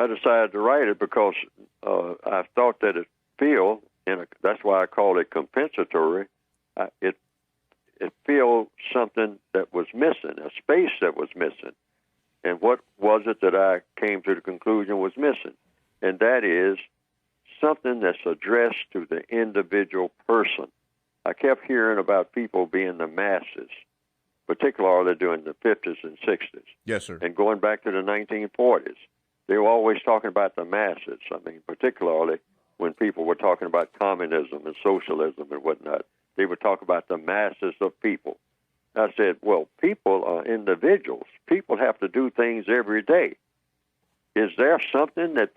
I decided to write it because I thought that that's why I call it compensatory. It filled something that was missing, a space that was missing. And what was it that I came to the conclusion was missing? And that is something that's addressed to the individual person. I kept hearing about people being the masses, particularly during the 50s and 60s. Yes, sir. And going back to the 1940s. They were always talking about the masses. I mean, particularly when people were talking about communism and socialism and whatnot, they would talk about the masses of people. I said, well, people are individuals. People have to do things every day. Is there something that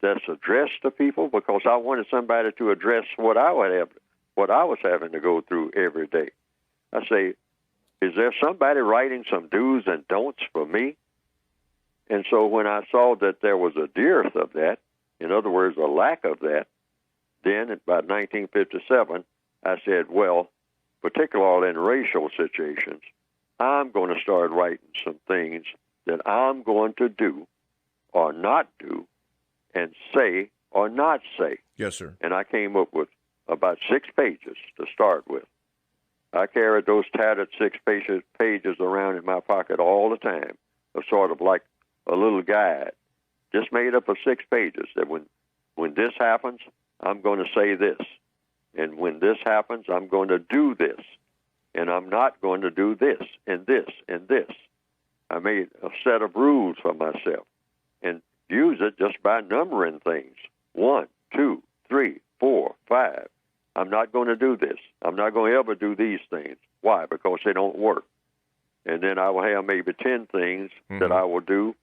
that's addressed to people? Because I wanted somebody to address what I was having to go through every day. I say, is there somebody writing some do's and don'ts for me? And so when I saw that there was a dearth of that, in other words, a lack of that, then about 1957, I said, well, particularly in racial situations, I'm going to start writing some things that I'm going to do or not do and say or not say. Yes, sir. And I came up with about 6 pages to start with. I carried those tattered 6 pages around in my pocket all the time, sort of like a little guide, just made up of 6 pages that when this happens, I'm going to say this. And when this happens, I'm going to do this. And I'm not going to do this and this and this. I made a set of rules for myself and use it just by numbering things. 1, 2, 3, 4, 5. I'm not going to do this. I'm not going to ever do these things. Why? Because they don't work. And then I will have maybe 10 things that I will do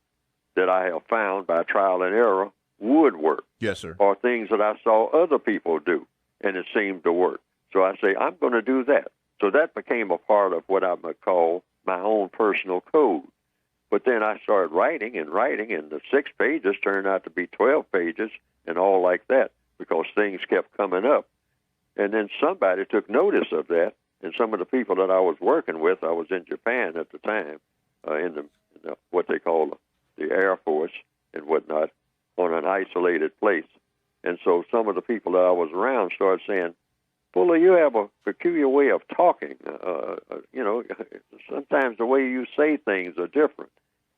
that I have found by trial and error would work. Yes, sir. Or things that I saw other people do, and it seemed to work. So I say, I'm going to do that. So that became a part of what I might call my own personal code. But then I started writing, and the 6 pages turned out to be 12 pages and all like that because things kept coming up. And then somebody took notice of that, and some of the people that I was working with, I was in Japan at the time, in what they call the Air Force and whatnot, on an isolated place. And so some of the people that I was around started saying, Fuller, you have a peculiar way of talking. Sometimes the way you say things are different.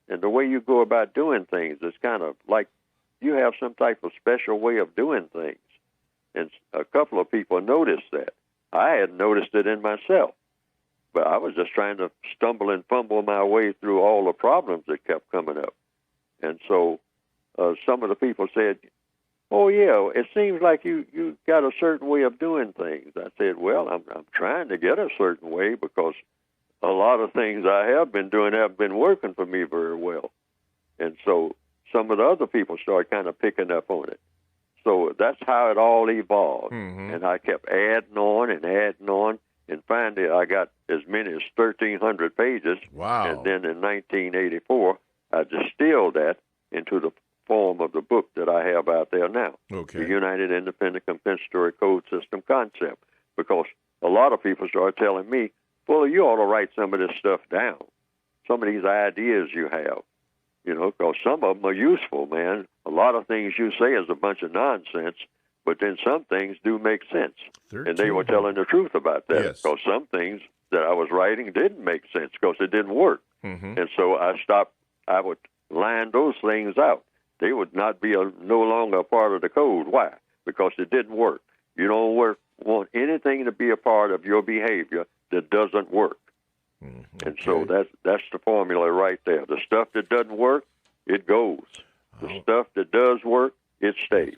And the way you go about doing things is kind of like you have some type of special way of doing things. And a couple of people noticed that. I hadn't noticed it in myself. But I was just trying to stumble and fumble my way through all the problems that kept coming up. And so some of the people said, oh, yeah, it seems like you got a certain way of doing things. I said, well, I'm trying to get a certain way because a lot of things I have been doing haven't been working for me very well. And so some of the other people started kind of picking up on it. So that's how it all evolved. And I kept adding on, and finally I got as many as 1,300 pages. Wow. And then in 1984, I distilled that into the form of the book that I have out there now, okay. The United Independent Compensatory Code System Concept, because a lot of people started telling me, Fuller, you ought to write some of this stuff down, some of these ideas you have, because some of them are useful, man. A lot of things you say is a bunch of nonsense, but then some things do make sense. And they were telling the truth about that, yes. Because some things that I was writing didn't make sense because it didn't work. And so I would line those things out. They would not be no longer a part of the code. Why? Because it didn't work. You don't want anything to be a part of your behavior that doesn't work. Okay. And so that's the formula right there. The stuff that doesn't work, it goes. The stuff that does work, it stays.